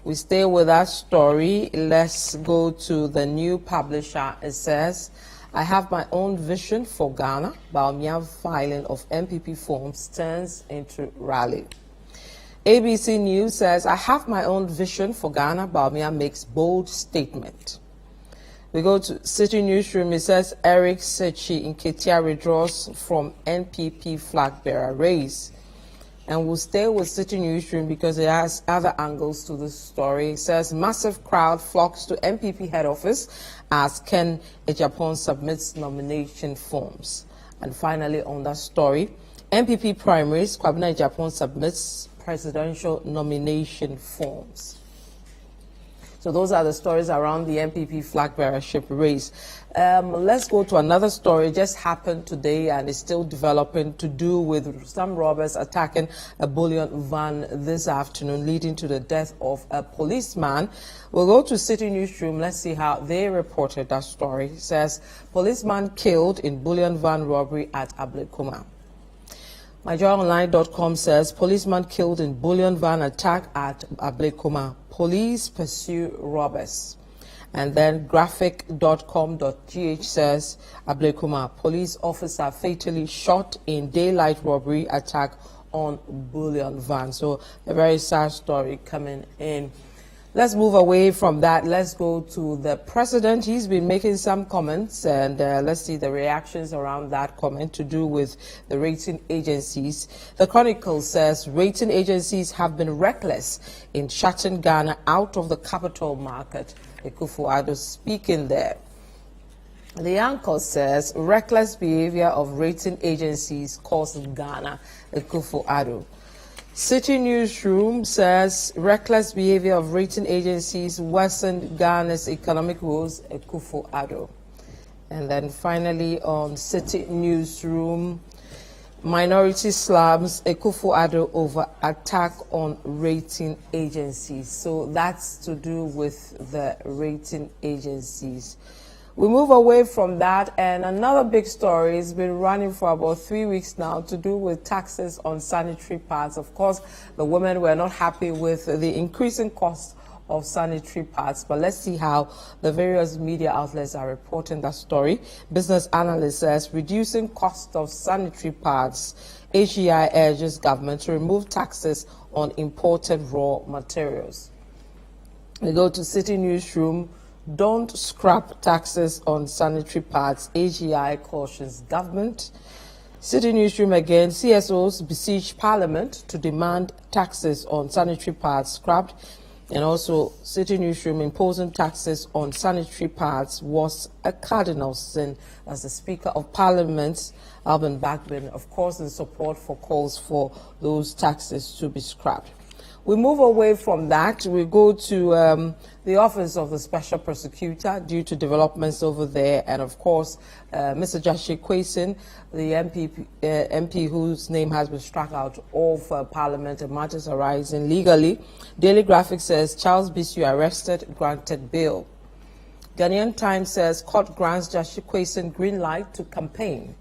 We stay with that story. Let's go to the new publisher. It says, I have my own vision for Ghana. Bawumia filing of MPP forms turns into rally. ABC News says, I have my own vision for Ghana. Bawumia makes bold statement. We go to City Newsroom. It says, Eric Sechi Nketia withdraws from NPP flag bearer race. And we'll stay with City Newsroom because it has other angles to this story. It says, massive crowd flocks to MPP head office as Ken Ejapon submits nomination forms. And finally, on that story, MPP primaries, Kwabena Ejapon submits presidential nomination forms. So those are the stories around the MPP flag bearership race. Let's go to another story. It just happened today and is still developing, to do with some robbers attacking a Bullion van this afternoon, leading to the death of a policeman. We'll go to City Newsroom. Let's see how they reported that story. It says, policeman killed in Bullion van robbery at Ablekuma. MyJoyOnline.com says, policeman killed in Bullion van attack at Ablekuma. Police pursue robbers. And then graphic.com.gh says, Ablekuma, police officer fatally shot in daylight robbery attack on Bullion van. So a very sad story coming in. Let's move away from that. Let's go to the president. He's been making some comments, and let's see the reactions around that comment to do with the rating agencies. The Chronicle says rating agencies have been reckless in shutting Ghana out of the capital market. Akufo-Addo speaking there. The anchor says reckless behavior of rating agencies cost Ghana. Akufo-Addo. City Newsroom says reckless behavior of rating agencies worsened Ghana's economic woes. Akufo-Addo. And then finally on City Newsroom, minority slums, Akufo-Addo over attack on rating agencies. So that's to do with the rating agencies. We move away from that, and another big story has been running for about 3 weeks now, to do with taxes on sanitary pads. Of course, the women were not happy with the increasing cost of sanitary pads, but let's see how the various media outlets are reporting that story. Business analyst says reducing cost of sanitary pads. AGI urges government to remove taxes on imported raw materials. We go to City Newsroom. Don't scrap taxes on sanitary pads. AGI cautions government. City Newsroom again. CSOs besiege Parliament to demand taxes on sanitary pads scrapped. And also City Newsroom, imposing taxes on sanitary pads was a cardinal sin, as the Speaker of Parliament, Alban Bagbin, of course, in support for calls for those taxes to be scrapped. We move away from that. We go to the Office of the Special Prosecutor due to developments over there. And of course, Mr. Jashi Kwesen, the MP whose name has been struck out of Parliament and matters arising legally. Daily Graphic says Charles Bisu arrested, granted bail. Ghanaian Times says court grants Jashi Kwesen green light to campaign.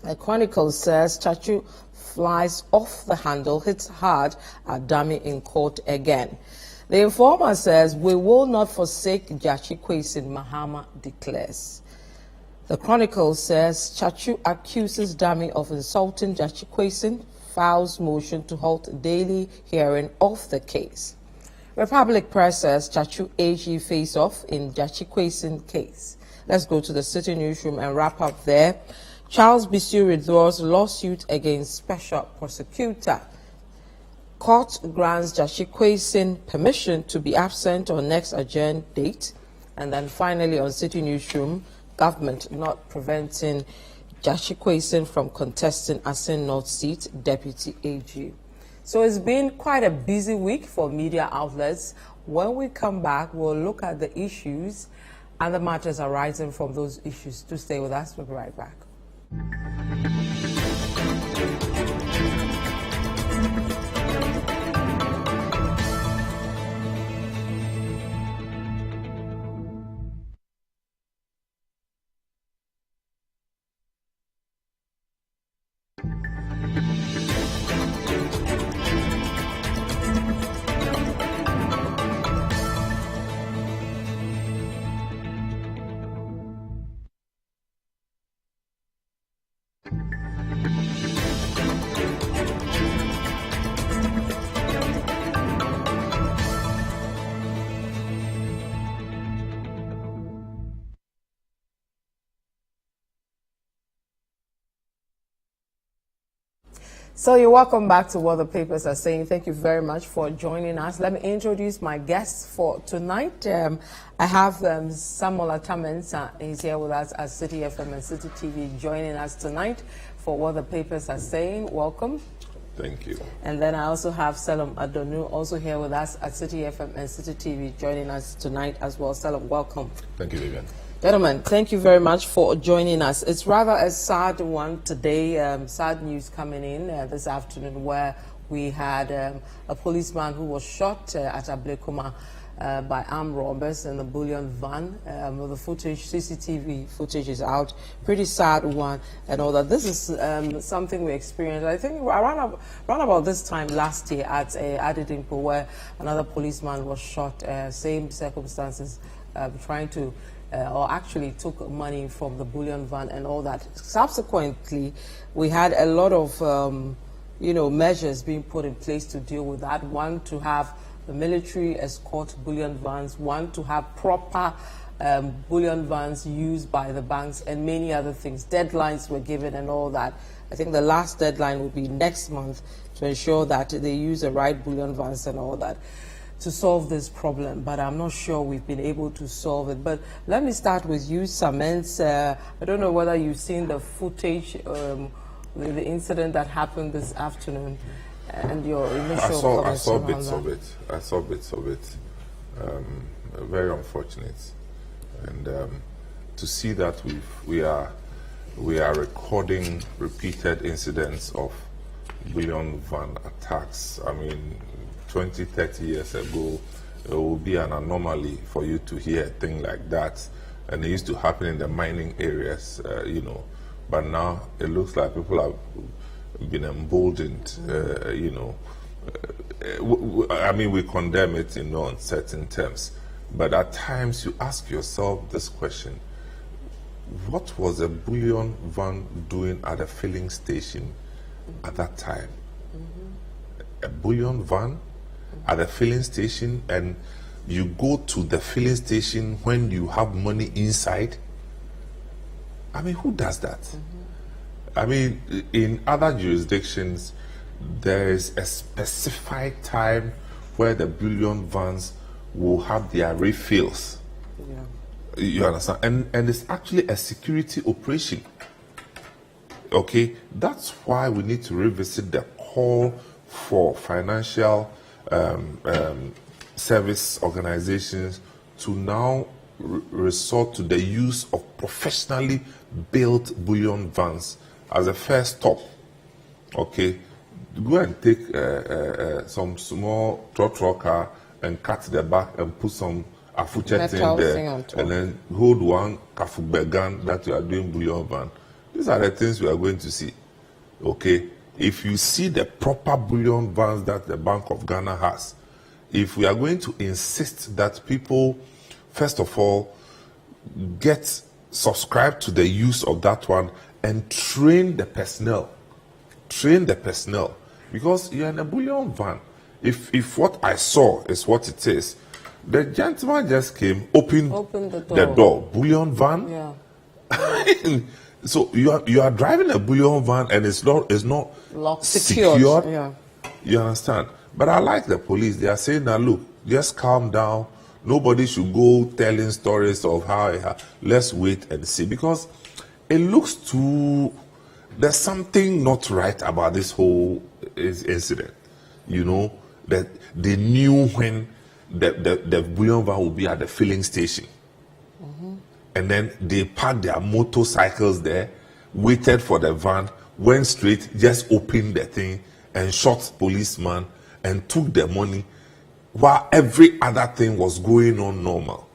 The Chronicle says Chachu flies off the handle, hits hard at dummy in court again. The Informer says, we will not forsake Jashi Kwesen, Mahama declares. The Chronicle says, Chachu accuses dummy of insulting Jashi Kwesen, files motion to halt daily hearing of the case. Republic Press says, Chachu AG face-off in Jashi Kwesen case. Let's go to the City Newsroom and wrap up there. Charles Bisu withdraws lawsuit against Special Prosecutor. Court grants Jashi Kwesen permission to be absent on next adjourned date. And then finally on City Newsroom, government not preventing Jashi Kwesen from contesting Asin North seat, Deputy AG. So it's been quite a busy week for media outlets. When we come back, we'll look at the issues and the matters arising from those issues. To stay with us, we'll be right back. So you're welcome back to What the Papers Are Saying. Thank you very much for joining us. Let me introduce my guests for tonight. I have Samuel Atamensa. He's here with us at City FM and City TV, joining us tonight for What the Papers Are Saying. Welcome. Thank you. And then I also have Selim Adonu, also here with us at City FM and City TV, joining us tonight as well. Selim, welcome. Thank you, Vivian. Gentlemen, thank you very much for joining us. It's rather a sad one today, sad news coming in this afternoon, where we had a policeman who was shot at Ablekuma by armed robbers in the Bullion van. The footage, CCTV footage is out. Pretty sad one and all that. This is something we experienced, I think, around about this time last year at Adidimpo, where another policeman was shot, same circumstances, trying to or actually took money from the Bullion van and all that. Subsequently, we had a lot of, measures being put in place to deal with that. One, to have the military escort Bullion vans. One, to have proper Bullion vans used by the banks, and many other things. Deadlines were given and all that. I think the last deadline will be next month to ensure that they use the right Bullion vans and all that to solve this problem, but I'm not sure we've been able to solve it. But let me start with you, Samens. I don't know whether you've seen the footage, the incident that happened this afternoon, and your initial comments. I saw bits of it. Very unfortunate, and to see that we are recording repeated incidents of Bullion van attacks. I mean, 20, 30 years ago, it would be an anomaly for you to hear a thing like that. And it used to happen in the mining areas, But now it looks like people have been emboldened, I mean, we condemn it in no uncertain terms. But at times you ask yourself this question: what was a Bullion van doing at a filling station at that time? A Bullion van at a filling station, and you go to the filling station when you have money inside? I mean, who does that? I mean, in other jurisdictions, there is a specified time where the Bullion vans will have their refills. Yeah. You understand? And it's actually a security operation. Okay? That's why we need to revisit the call for financial service organizations to now resort to the use of professionally built Bullion vans as a first stop. Okay, go and take some small trotro car and cut the back and put some afuchet in there, and then hold one kafubegan that you are doing Bullion van. These are the things we are going to see. Okay. If you see the proper Bullion vans that the Bank of Ghana has, if we are going to insist that people, first of all, subscribe to the use of that one and train the personnel, because you're in a Bullion van. If what I saw is what it is, the gentleman just came, opened the door. Bullion van. Yeah. So you are driving a Bullion van and it's not locked, secured. Yeah. You understand? But I like the police. They are saying that, look, just calm down. Nobody should go telling stories of how. Let's wait and see, because it looks there's something not right about this whole incident. That they knew when the Bullion van will be at the filling station. And then they parked their motorcycles there, waited for the van, went straight, just opened the thing and shot policeman and took the money, while every other thing was going on normal.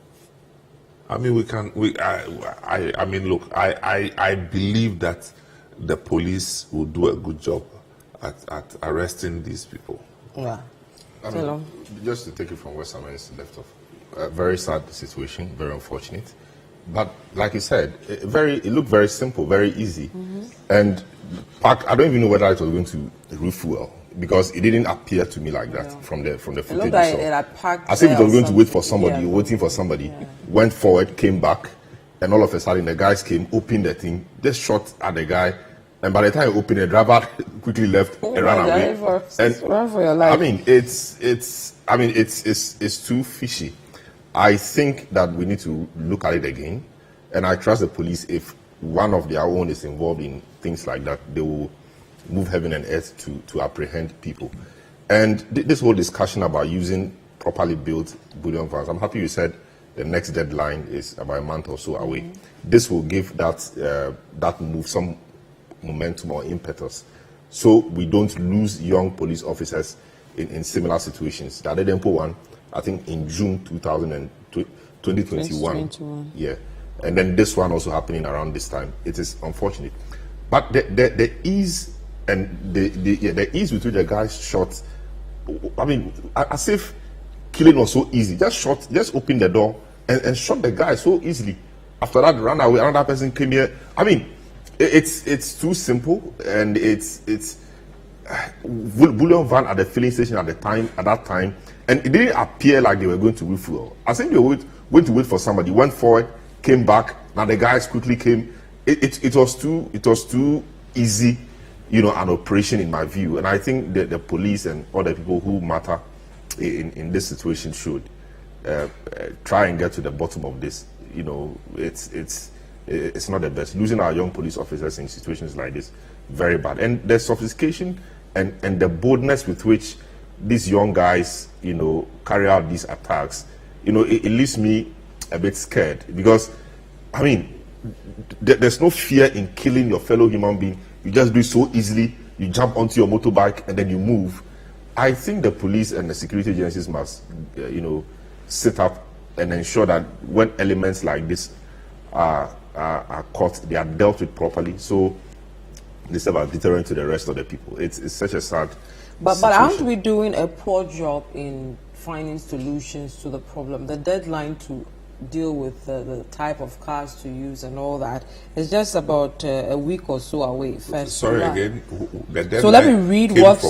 I mean, I believe that the police will do a good job at arresting these people. Yeah. Just to take it from where someone is left off, a very sad situation, very unfortunate. But like you said, it looked very simple, very easy. And I don't even know whether it was going to refuel, because it didn't appear to me like that from the footage. It looked like it had parked. As if it was going to wait for somebody, waiting for somebody. Went forward, came back, and all of a sudden the guys came, opened the thing, just shot at the guy, And by the time you open, the driver quickly left and ran away. Run for your life. I mean, it's too fishy. I think that we need to look at it again, and I trust the police. If one of their own is involved in things like that, they will move heaven and earth to apprehend people. And this whole discussion about using properly built bullion vans, I'm happy you said the next deadline is about a month or so away. This will give that move some momentum or impetus, so we don't lose young police officers in similar situations. The other one, I think in June 2021. Yeah. And then this one also happening around this time. It is unfortunate. But the ease and the ease with which the guys shot, I mean, as if killing was so easy. Just open the door and shot the guy so easily. After that, ran away, another person came here. I mean, it's too simple, and it's Bullion van at the filling station at that time, and it didn't appear like they were going to refuel. I think they were going to wait for somebody. Went forward, came back. Now the guys quickly came. It was too easy, an operation in my view. And I think that the police and other people who matter in this situation should try and get to the bottom of this. It's not the best. Losing our young police officers in situations like this, very bad. And the sophistication and the boldness with which these young guys, carry out these attacks, it leaves me a bit scared, because, I mean, there's no fear in killing your fellow human being. You just do it so easily. You jump onto your motorbike and then you move. I think the police and the security agencies must, sit up and ensure that when elements like this are caught, they are dealt with properly, so they serve as deterrent to the rest of the people. It's such a sad But aren't we doing a poor job in finding solutions to the problem? The deadline to deal with the type of cars to use and all that is just about a week or so away. Sorry again. So let me read what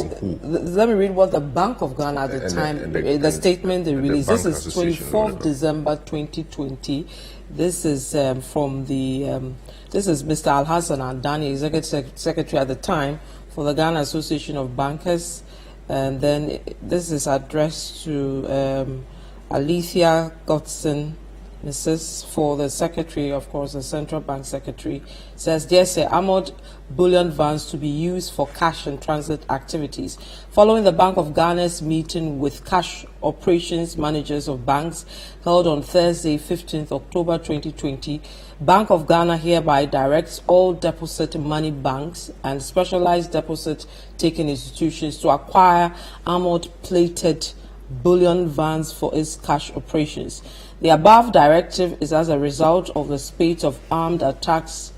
the Bank of Ghana at the time, the statement they released. This is 24th December 2020. This is from the this is Mr. Al Hassan Andani, Executive Secretary at the time for the Ghana Association of Bankers, and then this is addressed to Alethea Godson, Mrs. for the Secretary, of course, the Central Bank Secretary. Says, dear sir, armored bullion vans to be used for cash and transit activities. Following the Bank of Ghana's meeting with cash operations managers of banks held on Thursday, 15th October 2020, Bank of Ghana hereby directs all deposit money banks and specialized deposit-taking institutions to acquire armored plated bullion vans for its cash operations. The above directive is as a result of the spate of armed attacks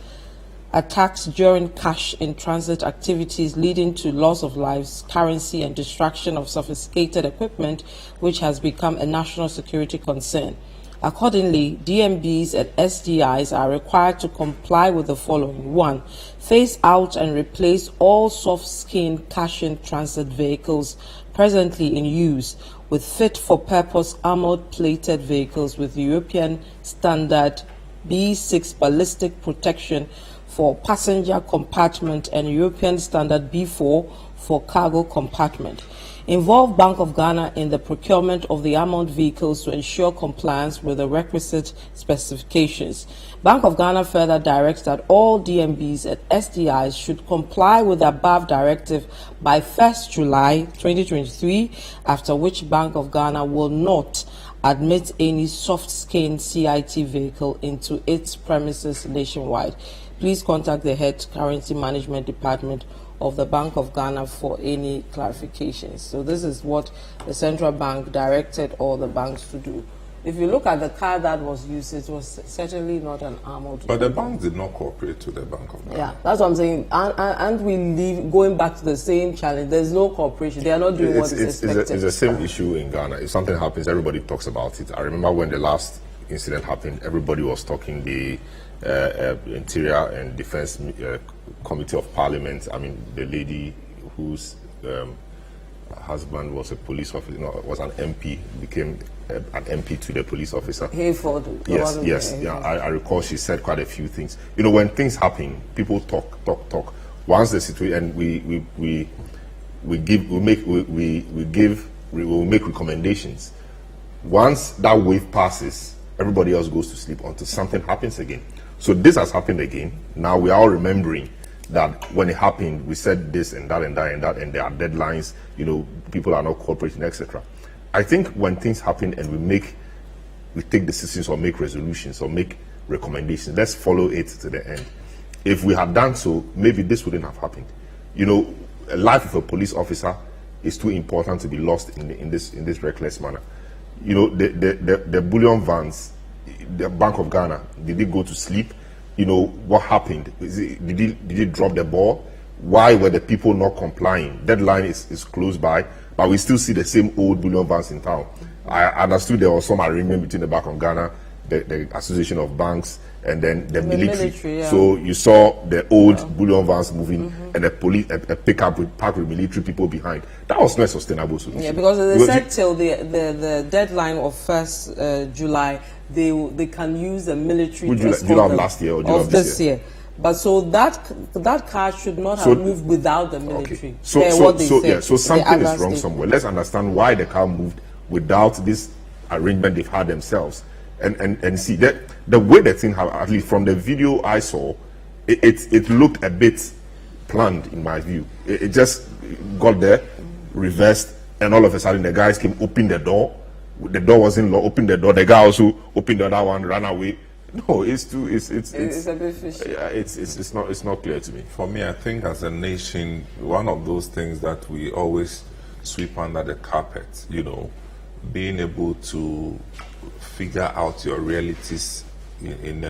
during cash in transit activities, leading to loss of lives, currency, and destruction of sophisticated equipment, which has become a national security concern. Accordingly, DMBs and SDIs are required to comply with the following. 1. Phase out and replace all soft-skin cash-in transit vehicles presently in use with fit-for-purpose armored plated vehicles with European standard B6 ballistic protection for passenger compartment and European standard B4 for cargo compartment. Involve Bank of Ghana in the procurement of the armored vehicles to ensure compliance with the requisite specifications. Bank of Ghana further directs that all DMBs and SDIs should comply with the above directive by 1st July 2023, after which Bank of Ghana will not admit any soft-skin CIT vehicle into its premises nationwide. Please contact the Head Currency Management Department of the Bank of Ghana for any clarifications. So this is what the central bank directed all the banks to do. If you look at the car that was used, it was certainly not an armored. But the banks did not cooperate to the Bank of Ghana. Yeah, that's what I'm saying. And we going back to the same challenge. There's no cooperation. They are not doing what is expected. It's the same issue in Ghana. If something happens, everybody talks about it. I remember when the last incident happened, everybody was talking. The Interior and Defense Committee of Parliament, I mean, the lady whose husband was a police officer, was an MP, became an MP to the police officer. Yes. I recall she said quite a few things. When things happen, people talk. once the situation, and we will make recommendations. Once that wave passes, everybody else goes to sleep until something happens again. So this has happened again. Now we are all remembering that when it happened, we said this and that and that and that, and there are deadlines, people are not cooperating, etc. I think when things happen and we take decisions or make resolutions or make recommendations, let's follow it to the end. If we had done so, maybe this wouldn't have happened. A life of a police officer is too important to be lost in this reckless manner. The Bullion vans, the Bank of Ghana, did it go to sleep? What happened? Did it drop the ball? Why were the people not complying? Deadline is close by, but we still see the same old Bullion vans in town. I understood there was some agreement between the Bank of Ghana, the Association of Banks, and then the military. Yeah. So you saw the old Bullion vans moving, and a pickup packed with military people behind. That was not a sustainable solution. Yeah, because they said till the deadline of 1st July, they can use the military. July of last year or July of this year. But so that car should not have moved without the military. Okay. So something is wrong somewhere. Let's understand why the car moved without this arrangement they've had themselves, and see that the way the thing happened, at least from the video I saw, it looked a bit planned in my view. It just got there, reversed, and all of a sudden the guys came, opened the door. The door wasn't locked. Opened the door. The guy also opened the other one, ran away. No, it's a bit fishy. Yeah, it's not clear to me. For me, I think as a nation, one of those things that we always sweep under the carpet, being able to figure out your realities in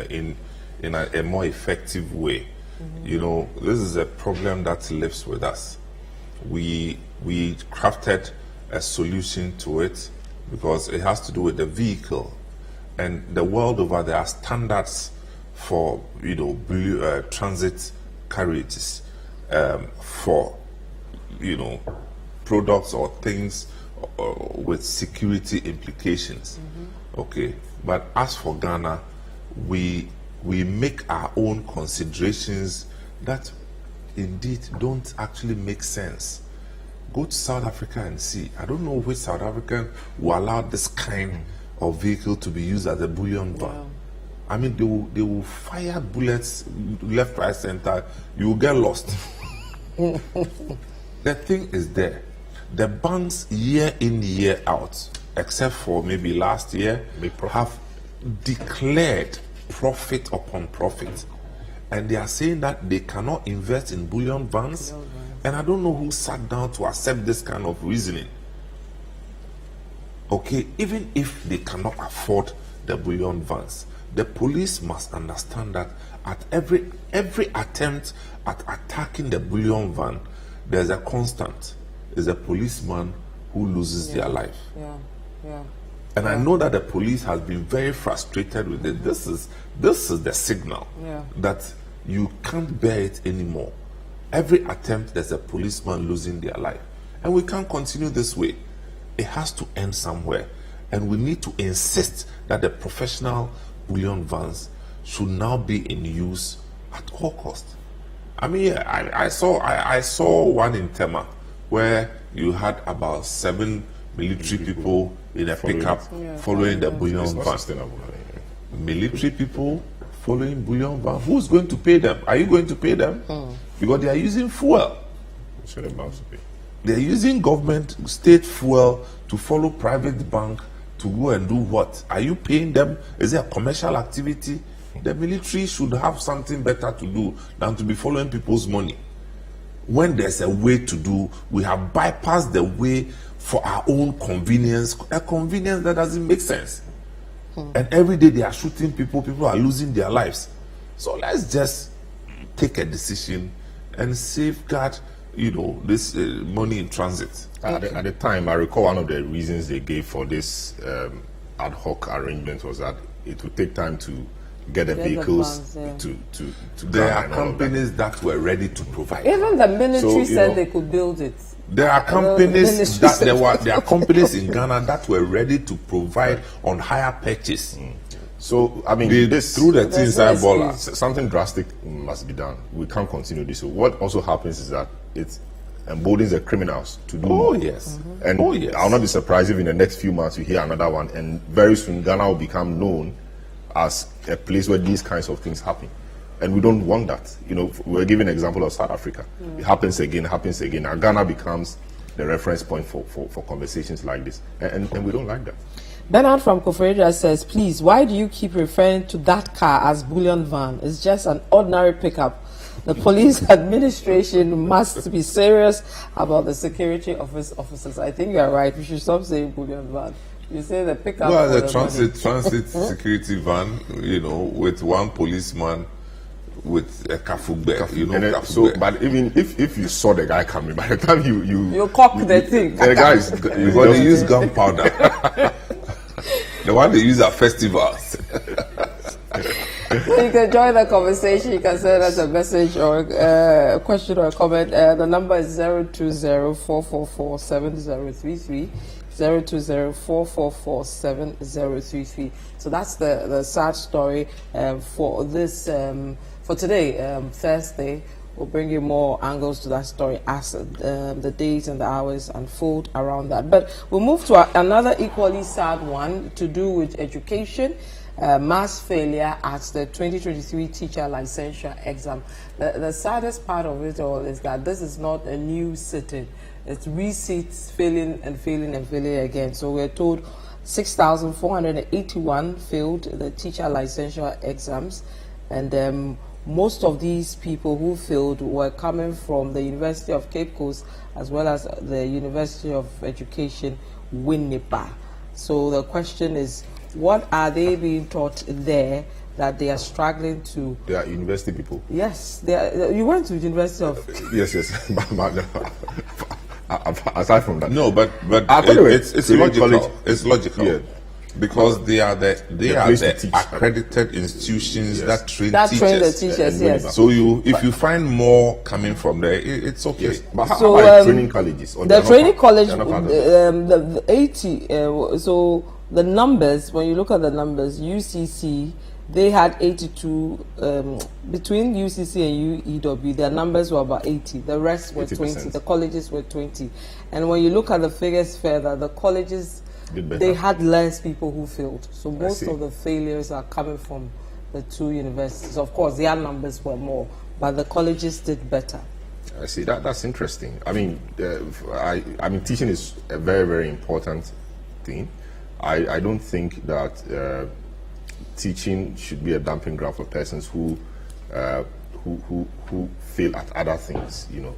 a more effective way. This is a problem that lives with us. We crafted a solution to it because it has to do with the vehicle. And the world over, there are standards for transit carriages for products or things with security implications. Okay, but as for Ghana, we make our own considerations that indeed don't actually make sense. Go to South Africa and see. I don't know which South African will allow this kind of vehicle to be used as a bullion van. Wow. I mean, they will fire bullets left, right, center. You will get lost. The thing is there. The banks year in, year out, except for maybe last year, have declared profit upon profit. And they are saying that they cannot invest in bullion vans. And I don't know who sat down to accept this kind of reasoning. Okay, even if they cannot afford the bullion vans, the police must understand that at every attempt at attacking the bullion van, there's a constant. There's a policeman who loses their life. And I know that the police has been very frustrated with it. This is the signal that you can't bear it anymore. Every attempt, there's a policeman losing their life. And we can't continue this way. It has to end somewhere. And we need to insist that the professional bullion vans should now be in use at all costs. I mean, I saw one in Tema where you had about 7 military people in a pickup following the bullion van. Military people following bullion van. Who's going to pay them? Are you going to pay them? Because they are using fuel. So they must be. They're using government, state fuel to follow private bank to go and do what? Are you paying them? Is it a commercial activity? The military should have something better to do than to be following people's money. When there's a way to do, we have bypassed the way for our own convenience, a convenience that doesn't make sense. And every day they are shooting people, people are losing their lives. So let's just take a decision and safeguard, this money in transit. At the time, I recall one of the reasons they gave for this ad hoc arrangement was that it would take time to get the vehicles to there are companies that were ready to provide. Even the military said they could build it. There are companies there are companies in Ghana that were ready to provide on hire purchase. So, I mean, They this threw the There's things no inside baller. excuse. something drastic must be done. We can't continue this. So what also happens is that it emboldens the criminals to do Oh more. yes. And Oh yes. I'll not be surprised if in the next few months you hear another one, and very soon Ghana will become known as a place where these kinds of things happen. And we don't want that. You know, we're giving an example of South Africa. It happens again, and Ghana becomes the reference point for conversations like this. And we don't like that. Bernard from Koforidua says, please, why do you keep referring to that car as Bullion van? It's just an ordinary pickup. The police administration must be serious about the security of its officers. I think you're right. We should stop saying Bullion van. You say the pickup. Well, or the money. transit security van, you know, with one policeman with a kafugbe, you know, And then, kafugbe. but even if you saw the guy coming, by the time you cock the thing. the guy is Because they use gunpowder. The one they use at festivals. You can join the conversation. You can send us a message or a question or a comment. The number is 020-444-7033. 020-444-7033. So that's the sad story for this for today, Thursday. We'll bring you more angles to that story as the days and the hours unfold around that. But we'll move to another equally sad one to do with education. Mass failure at the 2023 teacher licensure exam. The saddest part of it all is that this is not a new sitting. It's resits failing and failing and failing again. So we're told 6,481 failed the teacher licensure exams, and most of these people who failed were coming from the University of Cape Coast as well as the University of Education, Winneba. So the question is, what are they being taught there that they are struggling to? They are university people. Yes, they are, you went to the University of... Yes. But aside from that, No, but anyway, it's Trinity logical. College- It's logical. Yeah. Because they are the place to teach. accredited institutions Yes. that train That teachers. train the teachers, yes. So if you find more coming from there, it's okay. yes. But how So, about training colleges? Or they The are not training part- college, they are not part of it? the 80, so the numbers, when you look at the numbers, UCC, they had 82, between UCC and UEW, their numbers were about 80. The rest were 20. 80%. The colleges were 20. And when you look at the figures further, the colleges, Did better. they had less people who failed. So most see. of the failures are coming from the two universities. Of course, their numbers were more, but the colleges did better. I see. That's interesting. I mean, I mean, teaching is a very, very important thing. I don't think that teaching should be a dumping ground for persons who fail at other things, you know.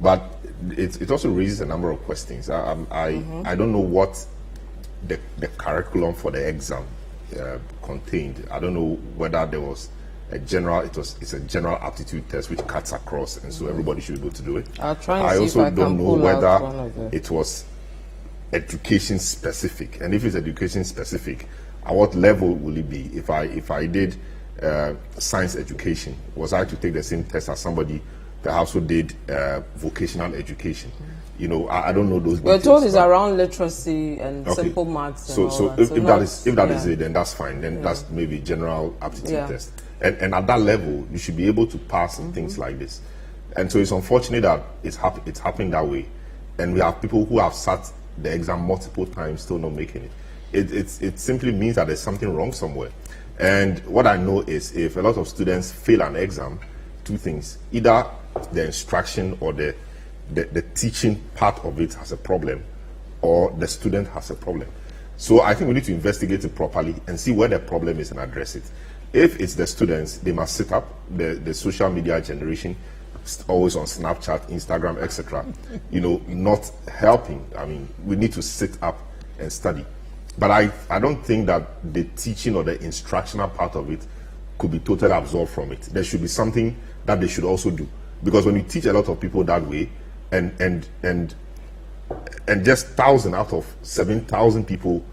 But it also raises a number of questions. I don't know what the curriculum for the exam contained. I don't know whether there was a general. It's a general aptitude test which cuts across, and so everybody should be able to do it. I'll try and I see also if I don't can know pull out one whether of them. it was education specific, and if it's education specific, at what level will it be? If I did science education, was I to take the same test as somebody perhaps who did vocational education? You know, I don't know those We're details, told it's but- around literacy and Okay. simple maths. And So, all so that. if not- that is yeah. it, then that's fine. Then that's maybe general aptitude Yeah. test. And at that level, you should be able to pass things like this. And so it's unfortunate that it's happening that way. And we have people who have sat the exam multiple times still not making it. It simply means that there's something wrong somewhere. And what I know is if a lot of students fail an exam, two things: either the instruction or the teaching part of it has a problem, or the student has a problem. So I think we need to investigate it properly and see where the problem is and address it. If it's the students, they must sit up. The social media generation, always on Snapchat, Instagram, etc. You know, not helping. I mean, we need to sit up and study. But I don't think that the teaching or the instructional part of it could be totally absorbed from it. There should be something that they should also do. Because when you teach a lot of people that way, and just 1,000 out of 7,000 people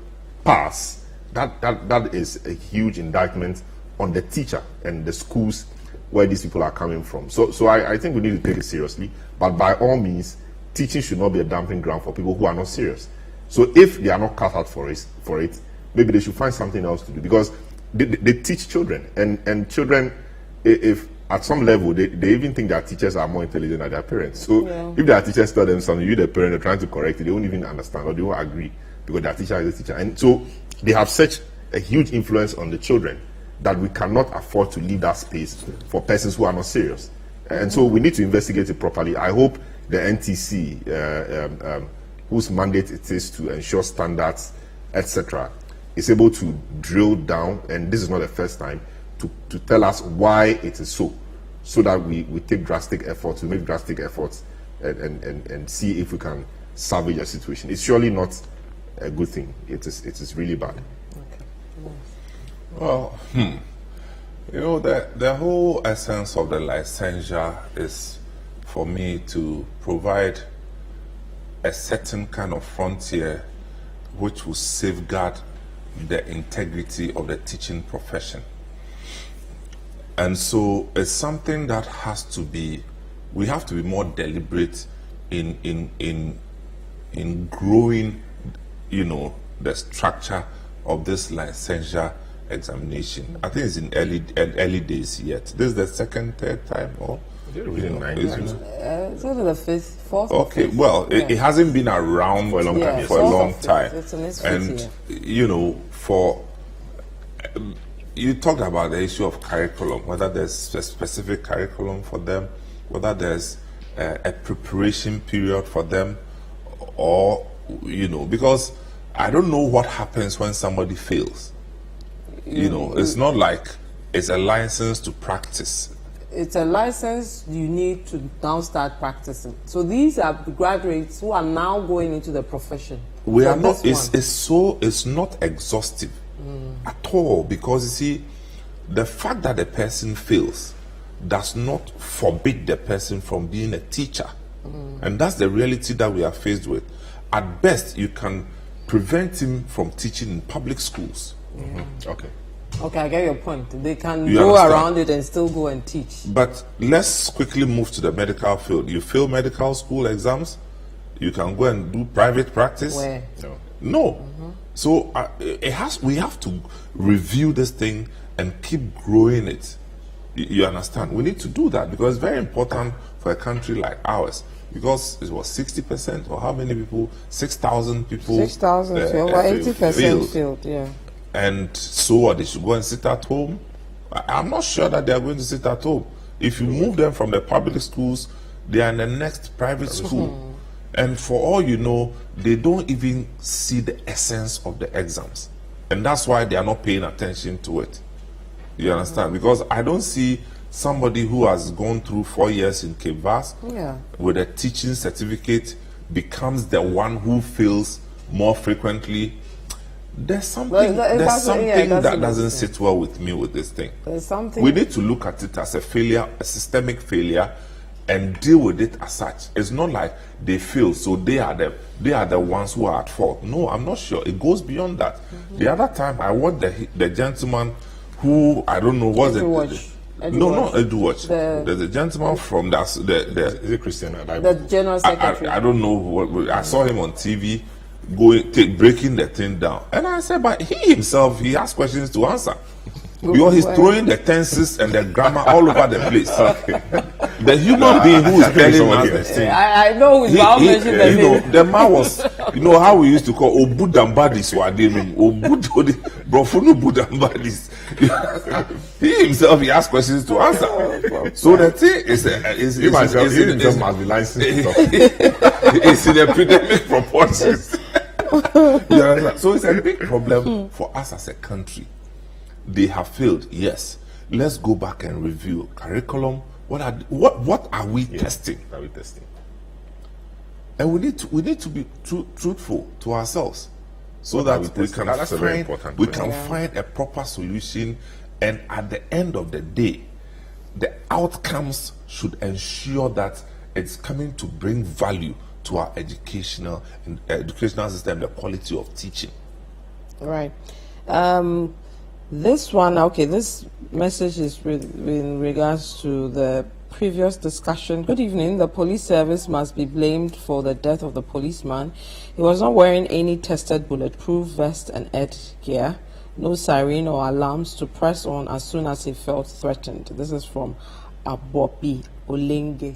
pass, that is a huge indictment on the teacher and the schools where these people are coming from. So I think we need to take it seriously. But by all means, teaching should not be a dumping ground for people who are not serious. So if they are not cut out for it, maybe they should find something else to do. Because they teach children, and children, if at some level they even think their teachers are more intelligent than their parents. So if their teachers tell them something, you the parent are trying to correct it, they won't even understand or they won't agree because their teacher is a teacher. And so they have such a huge influence on the children that we cannot afford to leave that space for persons who are not serious. And so we need to investigate it properly. I hope the NTC, whose mandate it is to ensure standards, etc., is able to drill down, and this is not the first time, to tell us why it is so that we take drastic efforts, we make drastic efforts and see if we can salvage a situation. It's surely not a good thing. It is really bad. Okay. Well, you know, the whole essence of the licensure is for me to provide a certain kind of frontier which will safeguard the integrity of the teaching profession. And so it's something that has to be, we have to be more deliberate in growing, you know, the structure of this licensure examination. I think it's in early days yet. This is the second, third time, or Within 9 years. It's only the fourth. okay, well, Yeah. it hasn't been around For a long time. for a fourth long or fifth. time. It's in its fifth And year. you know, for you talked about the issue of curriculum, whether there's a specific curriculum for them, whether there's a preparation period for them, or you know, because I don't know what happens when somebody fails. You know, it's not like it's a license to practice. It's a license you need to now start practicing. So these are graduates who are now going into the profession. We For are not. this one. It's not exhaustive at all, because you see, the fact that the person fails does not forbid the person from being a teacher, and that's the reality that we are faced with. At best, you can prevent him from teaching in public schools. Okay. Okay, I get your point. They can You go understand? around it and still go and teach. But let's quickly move to the medical field. You fail medical school exams, you can go and do private practice. Where? No. So we have to review this thing and keep growing it. You understand? We need to do that because it's very important for a country like ours. Because it was 60%, or how many people? 6,000 people. 6,000 failed, over 80% failed, yeah. And so what, they should go and sit at home? I'm not sure that they are going to sit at home. If you move them from the public schools, they are in the next private school. And for all you know, they don't even see the essence of the exams. And that's why they are not paying attention to it. You understand? Because I don't see somebody who has gone through 4 years in Cape Verde with a teaching certificate becomes the one who fails more frequently. There's something, that doesn't sit well with me with this thing. There's something. We need to look at it as a failure, a systemic failure, and deal with it as such. It's not like they fail, so they are the ones who are at fault. No, I'm not sure. It goes beyond that. The other time I watched the gentleman who, I don't know, was it? No, not Edward. There's a gentleman from Is it Christian? the general secretary. I don't know. I saw him on TV breaking the thing down, and I said, but he himself, he has questions to answer. Because he's throwing the tenses and the grammar all over the place. The human being who is telling us the thing. I know who's I'll mention the you know, name. the man was, you know how we used to call Obudambadis Wademi. Brofunu Budambadis. He himself, he has questions to answer. So the thing is, He himself must be licensed. It's in epidemic proportions. So it's a big problem for us as a country. They have failed, yes. Let's go back and review curriculum. What are we testing? Are we testing? And we need to be truthful to ourselves, so that we can find a proper solution. And at the end of the day, the outcomes should ensure that it's coming to bring value to our educational system, the quality of teaching. Right. This one, okay, this message is in regards to the previous discussion. Good evening. The police service must be blamed for the death of the policeman. He was not wearing any tested bulletproof vest and head gear. no siren or alarms to press on as soon as he felt threatened. This is from Abopi Olenge.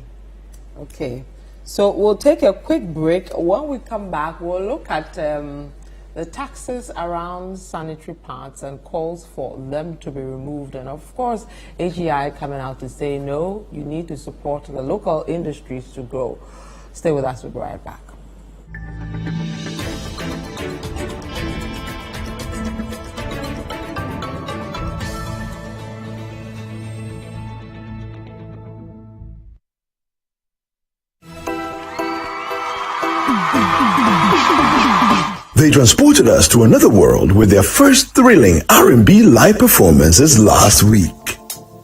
Okay, so we'll take a quick break. When we come back, we'll look at the taxes around sanitary pads and calls for them to be removed. And of course, AGI coming out to say, no, you need to support the local industries to grow. Stay with us, we'll be right back. They transported us to another world with their first thrilling R&B live performances last week.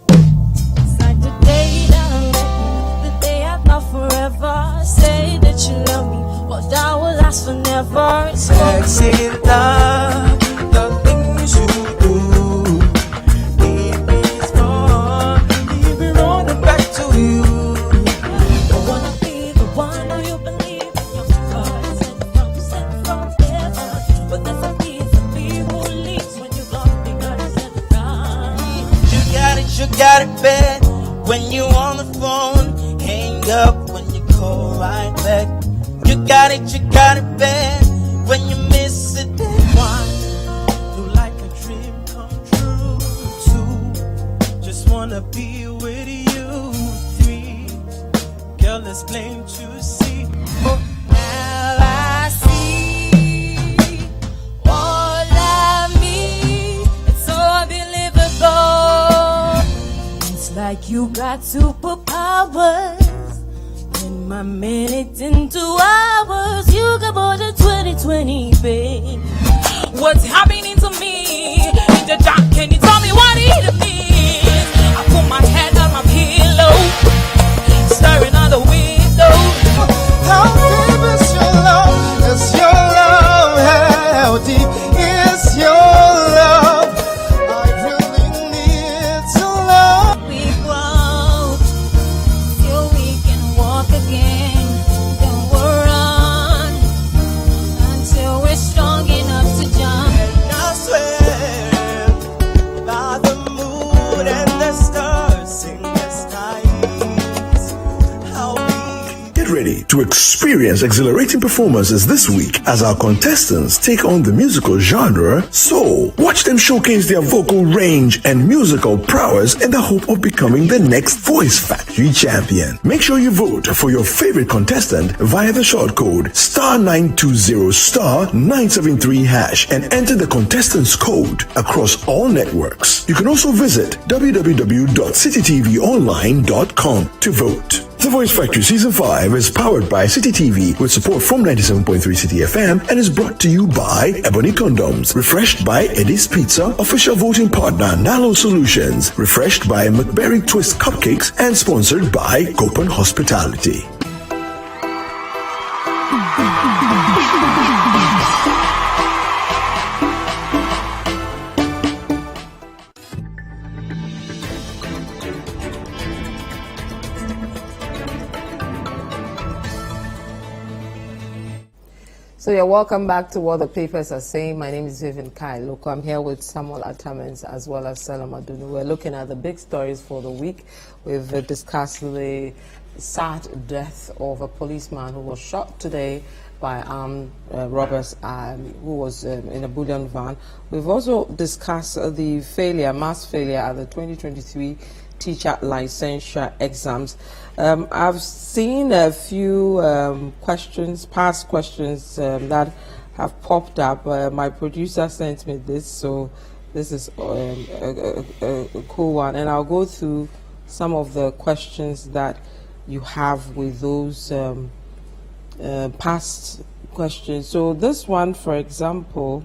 It's like the day that I met you, the day I thought forever. Say that you love me, but that will last forever. Sexy love, the things you do. Keep me strong, keep me running back to you. I wanna be the one who you believe in your heart. Sent from heaven, but there's a piece of me who leaves when you love me, God is in the night. You got it bad when you on the phone. Hang up when you call right back. You got it bad when you miss it. One, you like a dream come true. Two, just wanna be with you. Three, girl, it's plain to see. Now I see all of me. It's so unbelievable. It's like you got superpowers. In my minutes into hours, you got more than 2020, babe. What's happening to me? In the dark, can you tell me what it means? I put my head on my pillow, staring out the window. How deep is your love? Is your love? How deep is your love? I really need to love. We grow till we can walk again. Then we'll run until we're strong enough to jump. And I swear by the moon and the stars in the skies, how we Get ready to experience exhilarating performances this week as our contestants take on the musical genre soul. Watch them showcase their vocal range and musical prowess in the hope of becoming the next Voice Factory champion. Make sure you vote for your favorite contestant via the short code *920 *973# and enter the contestant's code across all networks. You can also visit www.citytvonline.com to vote. The Voice Factory Season 5 is powered by City TV with support from 97.3 City FM and is brought to you by Ebony Condoms, refreshed by Eddie's Pizza, official voting partner Nalo Solutions, refreshed by McBerry Twist Cupcakes, and sponsored by Copen Hospitality. So you're welcome back to what the papers are saying. My name is Vivian Kai Loko. I'm here with Samuel Atamens as well as Selam Adunu. We're looking at the big stories for the week. We've discussed the sad death of a policeman who was shot today by robbers who was in a Bullion van. We've also discussed the mass failure at the 2023 teacher licensure exams. I've seen a few past questions that have popped up. My producer sent me this, so this is a cool one. And I'll go through some of the questions that you have with those past questions. So this one, for example,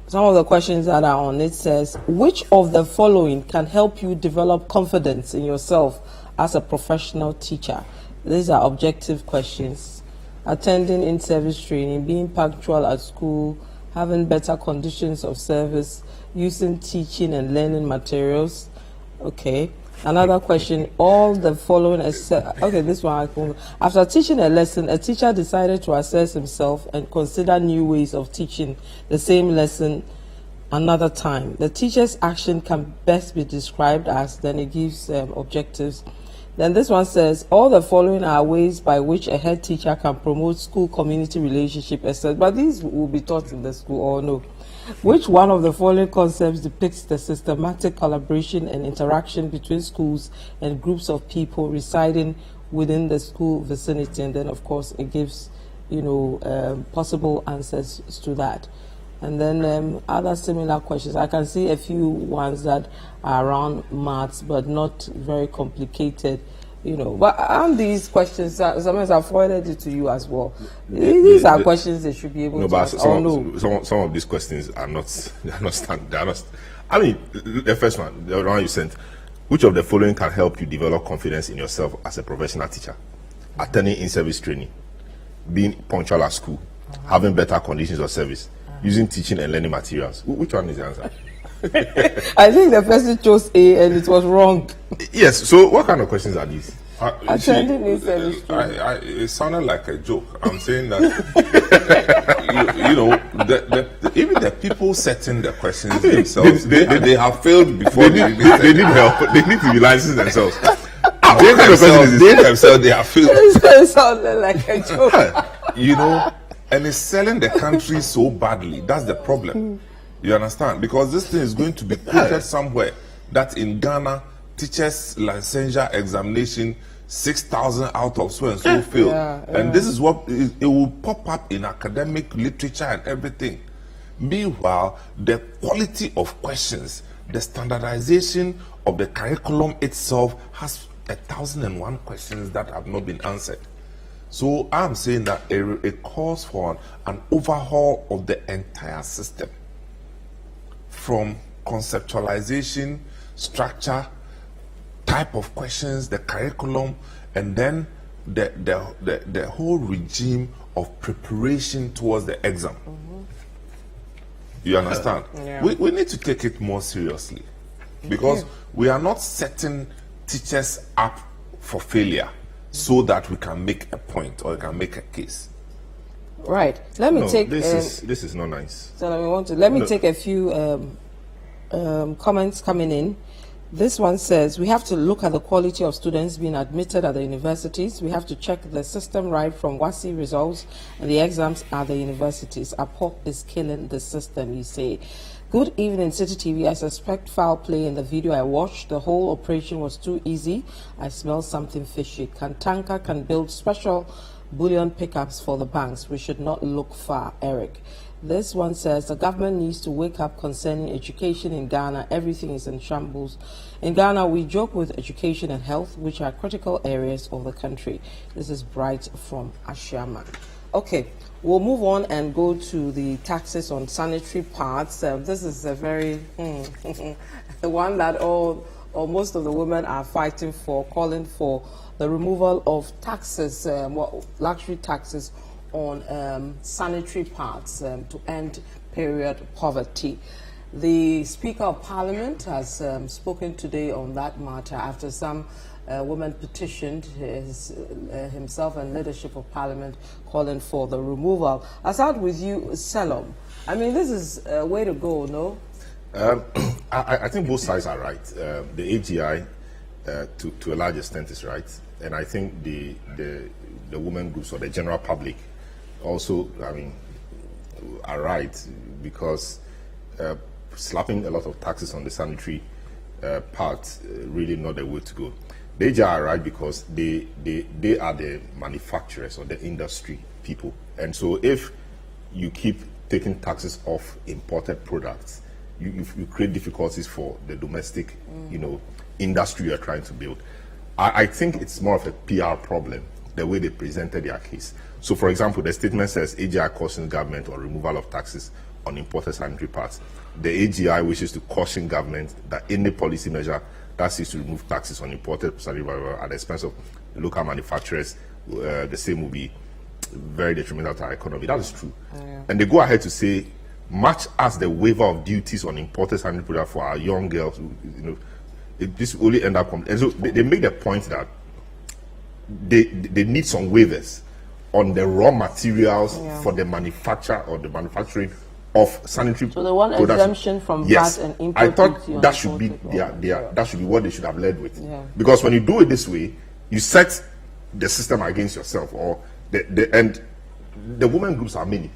some of the questions that are on it says, which of the following can help you develop confidence in yourself as a professional teacher? These are objective questions. Attending in-service training, being punctual at school, having better conditions of service, using teaching and learning materials. Okay. Another question, all the following, okay, this one I can. After teaching a lesson, a teacher decided to assess himself and consider new ways of teaching the same lesson another time. The teacher's action can best be described as, then it gives objectives. Then this one says, all the following are ways by which a head teacher can promote school-community relationship, etc. But these will be taught in the school or no. Which one of the following concepts depicts the systematic collaboration and interaction between schools and groups of people residing within the school vicinity? And then, of course, it gives, possible answers to that. And then other similar questions. I can see a few ones that are around maths, but not very complicated. But aren't these questions, sometimes I've forwarded it to you as well. These are questions they should be able to answer. Some of these questions are not standard. I mean, the first one, the one you sent, which of the following can help you develop confidence in yourself as a professional teacher? Attending in-service training, being punctual at school, having better conditions of service, using teaching and learning materials. Which one is the answer? I think the person chose A and it was wrong. Yes, so what kind of questions are these? Attending in-service it sounded like a joke. I'm saying that, even the people setting the questions themselves, they have failed before. They need help. They need to be licensed themselves. They themselves, they have failed. It sounded like a joke. And it's selling the country so badly. That's the problem. You understand? Because this thing is going to be quoted somewhere that in Ghana, teachers' licensure examination, 6,000 out of so and so failed. And this is what it will pop up in academic literature and everything. Meanwhile, the quality of questions, the standardization of the curriculum itself has 1,001 questions that have not been answered. So I'm saying that it calls for an overhaul of the entire system, from conceptualization, structure, type of questions, the curriculum, and then the whole regime of preparation towards the exam. You understand? We need to take it more seriously, because we are not setting teachers up for failure so that we can make a point or we can make a case. Right. Let me take. This is not nice. So let me take a few comments coming in. This one says we have to look at the quality of students being admitted at the universities. We have to check the system right from WASSCE results and the exams at the universities. APOC is killing the system, you say. Good evening, City TV. I suspect foul play in the video I watched. The whole operation was too easy. I smell something fishy. Kantanka can build special bullion pickups for the banks. We should not look far, Eric. This one says the government needs to wake up concerning education in Ghana. Everything is in shambles. In Ghana, we joke with education and health, which are critical areas of the country. This is Bright from Ashiaman. Okay, we'll move on and go to the taxes on sanitary parts. This is a very the one that all or most of the women are fighting for, calling for the removal of taxes, luxury taxes on sanitary parts to end period poverty. The Speaker of Parliament has spoken today on that matter after some women petitioned himself and leadership of Parliament calling for the removal. I'll start with you, Selom. I mean, this is a way to go, no? I think both sides are right. The AGI, to a large extent, is right, and I think the women groups or the general public also, I mean, are right, because slapping a lot of taxes on the sanitary part really not the way to go. The AGI are right because they are the manufacturers or the industry people, and so if you keep taking taxes off imported products, you create difficulties for the domestic, industry you're trying to build. I think it's more of a PR problem, the way they presented their case. So, for example, the statement says AGI cautions government on removal of taxes on imported sanitary parts. The AGI wishes to caution government that any policy measure that seeks to remove taxes on imported sanitary parts at the expense of local manufacturers, the same will be very detrimental to our economy. That is true. And they go ahead to say, much as the waiver of duties on imported sanitary products for our young girls, this will only end up. And so they make the point that they need some waivers on the raw materials for the manufacture or the manufacturing of sanitary. So they want exemption from yes. VAT and import. I thought that should be that should be what they should have led with. Yeah. Because when you do it this way, you set the system against yourself, or and the women groups are many,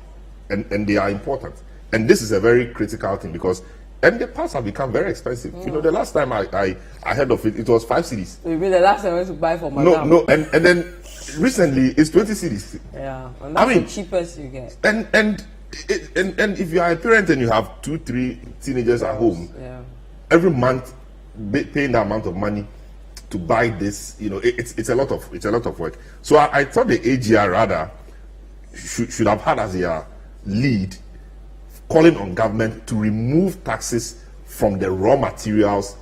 and they are important. And this is a very critical thing because the parts have become very expensive. You know, the last time I heard of it, it was 5 cedis. So you mean the last time I went to buy for my mom? No, and then recently it's 20 cedis. Yeah, and that's the cheapest you get. And if you are a parent and you have 2-3 teenagers at home, every month paying that amount of money to buy this, you know, it's a lot of work. So I thought the AGR rather should have had as their lead calling on government to remove taxes from the raw materials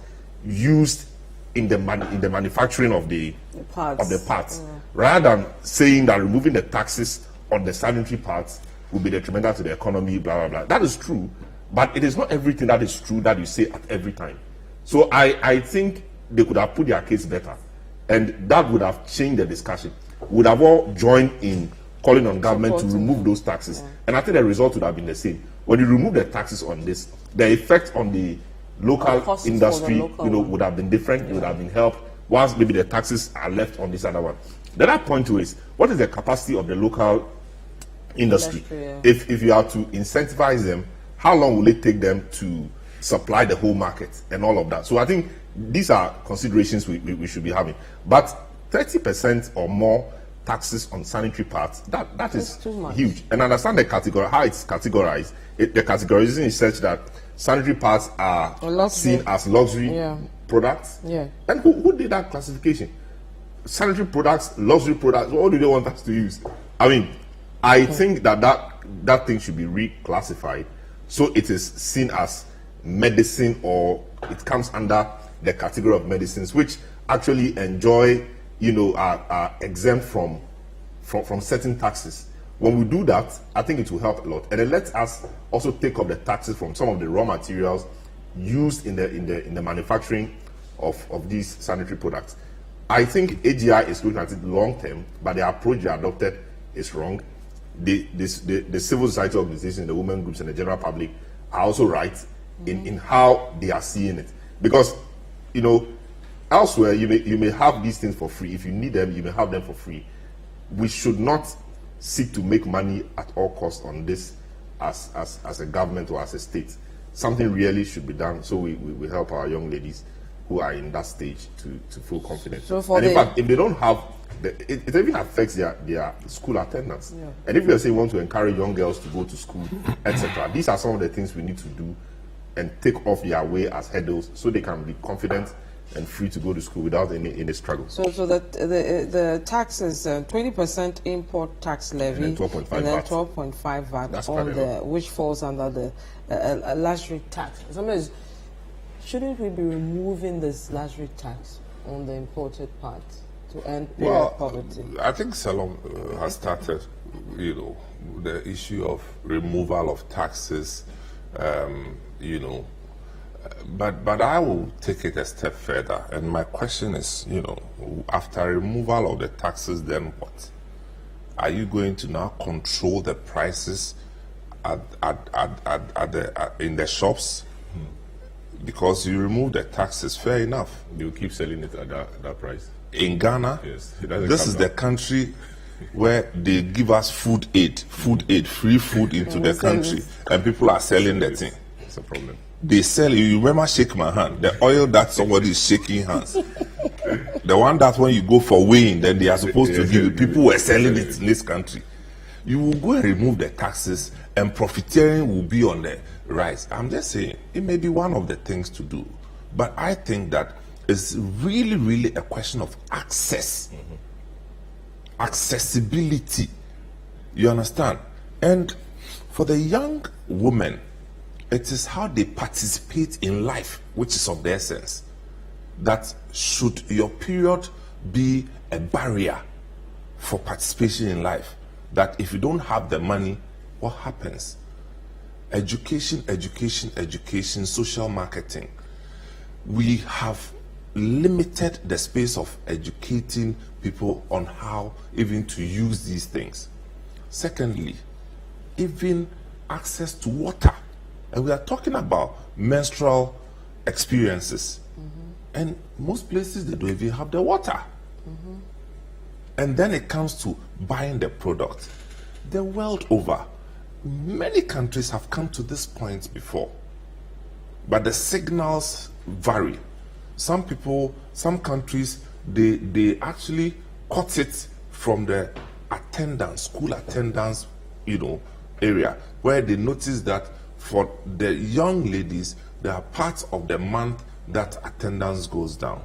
used in the manufacturing of the parts, rather than saying that removing the taxes on the sanitary parts will be detrimental to the economy, blah blah blah. That is true, but it is not everything that is true that you say at every time. So I think they could have put their case better, and that would have changed the discussion. Would have all joined in calling on government to remove those taxes, and I think the result would have been the same. When you remove the taxes on this, the effect on the local industry, would have been different. It would have been helped. Once maybe the taxes are left on this other one. The other point too is, what is the capacity of the local industry? If you are to incentivize them, how long will it take them to supply the whole market and all of that? So I think these are considerations we should be having. But 30% or more taxes on sanitary parts, that is huge. And I understand the category, how it's categorized. The categorization is such that sanitary parts are seen as luxury products. Yeah. And who did that classification? Sanitary products, luxury products, what do they want us to use? I mean, I think that thing should be reclassified so it is seen as medicine, or it comes under the category of medicines which actually enjoy, are exempt from certain taxes. When we do that, I think it will help a lot, and it lets us also take up the taxes from some of the raw materials used in the manufacturing of these sanitary products. I think AGI is looking at it long term, but the approach they adopted is wrong. The civil society organizations, the women groups, and the general public are also right in how they are seeing it, because elsewhere you may have these things for free. If you need them, you may have them for free. We should not seek to make money at all costs on this as a government or as a state. Something really should be done so we help our young ladies who are in that stage to feel confident. So in fact, if they don't have, it even affects their school attendance. Yeah. And if you say you want to encourage young girls to go to school, etc., these are some of the things we need to do and take off their way as hurdles so they can be confident and free to go to school without any struggle. So the tax is 20% import tax levy, and then 12.5 VAT on which falls under the luxury tax. Sometimes, shouldn't we be removing this luxury tax on the imported part to end period poverty? I think Salom has started, the issue of removal of taxes, But I will take it a step further, and my question is, after removal of the taxes, then what? Are you going to now control the prices in the shops? Because you remove the taxes, fair enough. You keep selling it at that price. In Ghana, yes, this is the country where they give us food aid, free food into the country, and people are selling the thing. It's a problem. They sell you remember shake my hand, the oil that somebody is shaking hands, the one that when you go for weighing, then they are supposed to give you. People were selling it in this country. You will go and remove the taxes and profiteering will be on the rise. I'm just saying it may be one of the things to do, but I think that it's really a question of access, accessibility, you understand? And for the young women, it is how they participate in life which is of the essence. That should your period be a barrier for participation in life, that if you don't have the money, what happens? Education, social marketing. We have limited the space of educating people on how even to use these things. Secondly, even access to water. And we are talking about menstrual experiences. And most places, they don't even have the water. And then it comes to buying the product. The world over, many countries have come to this point before. But the signals vary. Some people, some countries, they actually cut it from the attendance, school attendance, area, where they notice that for the young ladies, there are parts of the month that attendance goes down.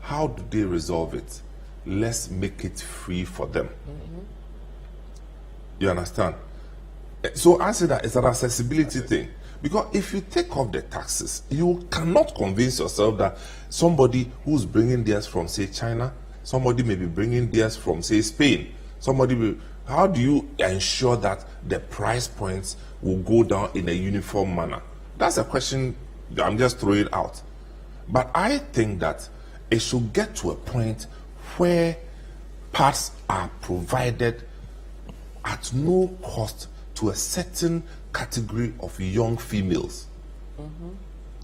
How do they resolve it? Let's make it free for them. You understand? So I say that it's an accessibility thing. Because if you take off the taxes, you cannot convince yourself that somebody who's bringing theirs from, say, China, somebody may be bringing theirs from, say, Spain, how do you ensure that the price points will go down in a uniform manner? That's a question I'm just throwing out. But I think that it should get to a point where parts are provided at no cost to a certain category of young females.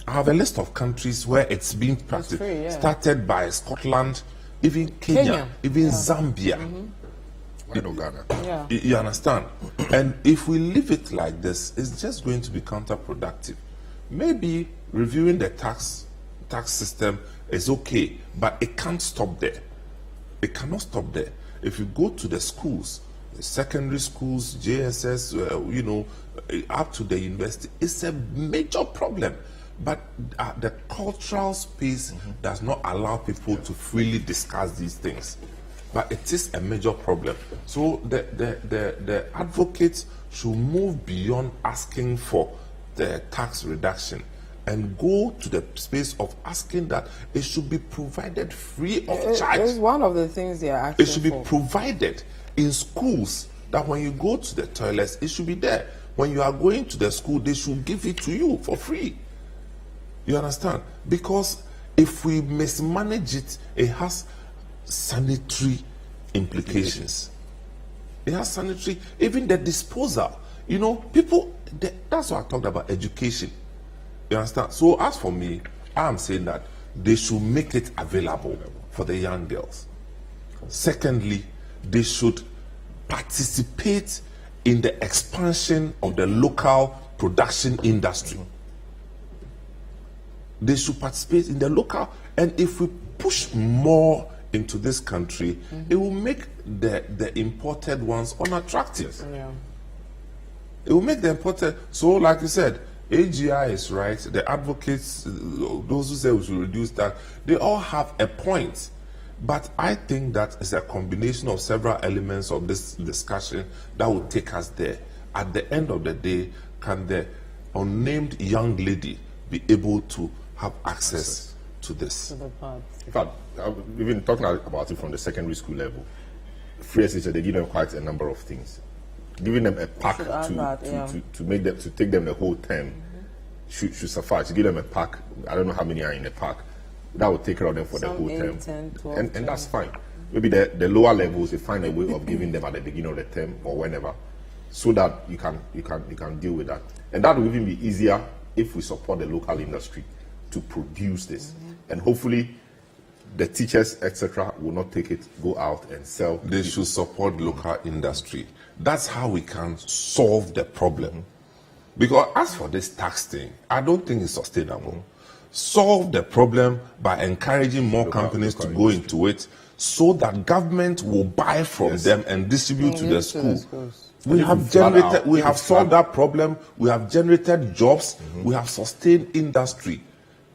I have a list of countries where it's being practiced. free, yeah. Started by Scotland, even Kenya. Even Zambia. I know Ghana. Yeah. You understand? And if we leave it like this, it's just going to be counterproductive. Maybe reviewing the tax system is okay, but it can't stop there. It cannot stop there. If you go to the schools, the secondary schools, JSS, up to the university, it's a major problem. But the cultural space does not allow people to freely discuss these things. But it is a major problem. So the advocates should move beyond asking for the tax reduction and go to the space of asking that it should be provided free of charge. It's one of the things they are asking It should be for. provided in schools, that when you go to the toilets, it should be there. When you are going to the school, they should give it to you for free. You understand? Because if we mismanage it, it has sanitary implications. It has sanitary, even the disposal. People, that's why I talked about education. You understand? So as for me, I am saying that they should make it available for the young girls. Secondly, they should participate in the expansion of the local production industry. They should participate in the local, and if we push more into this country, it will make the imported ones unattractive. Yeah. It will make the imported. So, like you said, AGI is right. The advocates, those who say we should reduce that, they all have a point. But I think that it's a combination of several elements of this discussion that will take us there. At the end of the day, can the unnamed young lady be able to have access to this? To the parts. In fact, we've been talking about it from the secondary school level. Free teacher, they give them quite a number of things. Giving them a pack Should add that, yeah. to take them the whole term should suffice. To give them a pack, I don't know how many are in the pack. That will take care of them for Some the whole 8, term. 10, 12, and that's fine. Maybe the lower levels, they find a way of giving them at the beginning of the term or whenever, so that you can deal with that. And that will even be easier if we support the local industry to produce this. And hopefully the teachers, etc., will not take it, go out and sell. They should support local industry. That's how we can solve the problem. Because as for this tax thing, I don't think it's sustainable. Solve the problem by encouraging more companies to go into it, so that government will buy from them and distribute to the schools. We have solved that problem. We have generated jobs. We have sustained industry,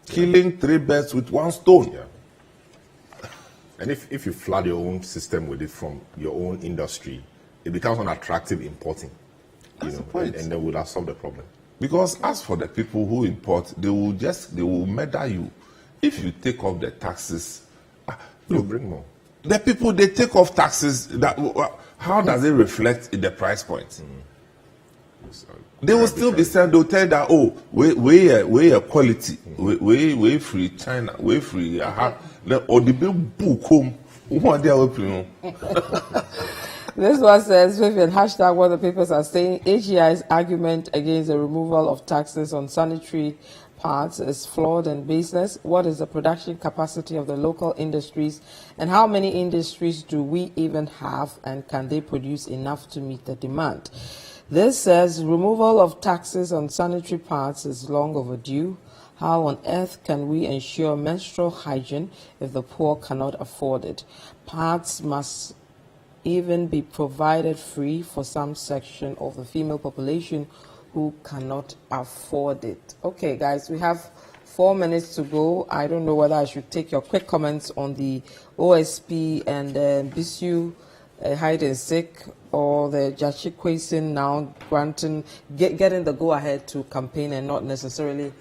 killing 3 birds with 1 stone. Yeah. And if you flood your own system with it from your own industry, it becomes unattractive importing. That's the point. And then we'll have solved the problem. Because as for the people who import, they will murder you. If you take off the taxes, You'll bring more. the people, they take off taxes. How does it reflect in the price point? They will still be saying, they'll tell that, oh, we are quality, we free China, we free, or the big book home, what they are opening. This one says, Vivian, hashtag what the papers are saying, AGI's argument against the removal of taxes on sanitary parts is flawed and baseless. What is the production capacity of the local industries, and how many industries do we even have, and can they produce enough to meet the demand? This says, removal of taxes on sanitary parts is long overdue. How on earth can we ensure menstrual hygiene if the poor cannot afford it? Parts must even be provided free for some section of the female population who cannot afford it. Okay, guys, we have 4 minutes to go. I don't know whether I should take your quick comments on the OSP and BSU hide and seek, or the Jachikwesin now getting the go-ahead to campaign and not necessarily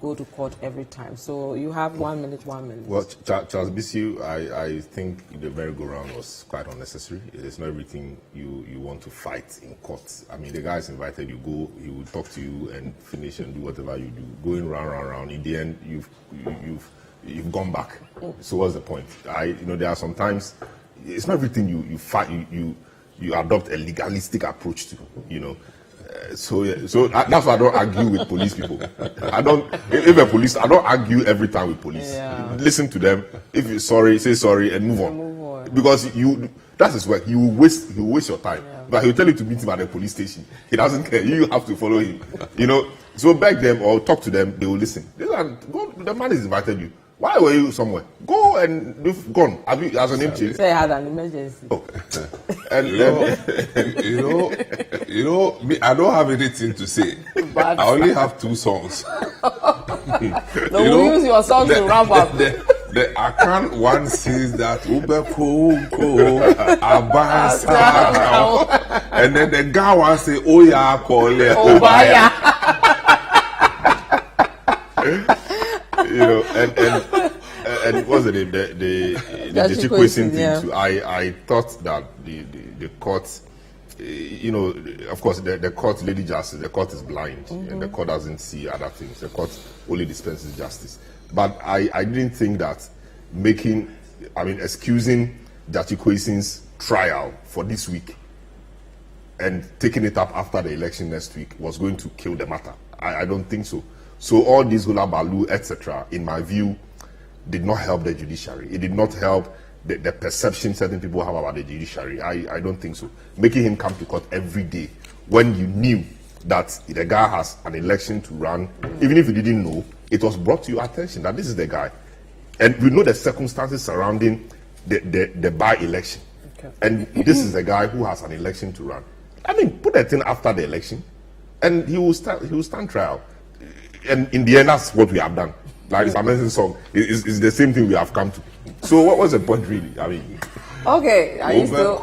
go to court every time. So you have 1 minute, 1 minute. Well, Charles Bissiu, I think the merry-go-round was quite unnecessary. It's not everything you want to fight in court. I mean, the guy's invited, you go, he will talk to you and finish and do whatever you do. Going round. In the end, you've gone back. So what's the point? There are sometimes, it's not everything you fight, you adopt a legalistic approach to, So that's why I don't argue with police people. I don't argue every time with police. Yeah. Listen to them. If you're sorry, say sorry and move on. Because that's his work. He will waste your time. Yeah. But he'll tell you to meet him at the police station. He doesn't care. You have to follow him. So beg them or talk to them. They will listen. The man has invited you. Why were you somewhere? Go and you've gone. Have you, as an MT? Say I had an emergency. Oh. And me, I don't have anything to say. But I only have 2 songs. We'll use your song to wrap up. The account one says that Ube ko Abasa, and then the guy one say Oya Kole Obaya. And what's the name? The Jachikwesin thing too. I thought that the court, of course, the court, Lady Justice, the court is blind, and the court doesn't see other things. The court only dispenses justice. But I didn't think that excusing Jachikwesin's trial for this week and taking it up after the election next week was going to kill the matter. I don't think so. So all these hula baloo, etc., in my view, did not help the judiciary. It did not help the perception certain people have about the judiciary. I don't think so. Making him come to court every day when you knew that the guy has an election to run, even if you didn't know, it was brought to your attention that this is the guy. And we know the circumstances surrounding the by-election. Okay. And this is the guy who has an election to run. Put that thing after the election, and he will stand trial. And in the end, that's what we have done. Like it's amazing song. It's the same thing we have come to. So what was the point really? Okay, are you still?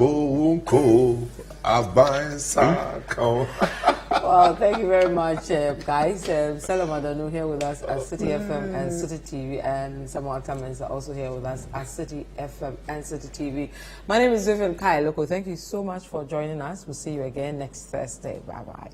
Well, thank you very much, guys. Solomon Adonu here with us at City FM and City TV, and Samuel Tamens are also here with us at City FM and City TV. My name is Vivian Kai Loko. Thank you so much for joining us. We'll see you again next Thursday. Bye-bye.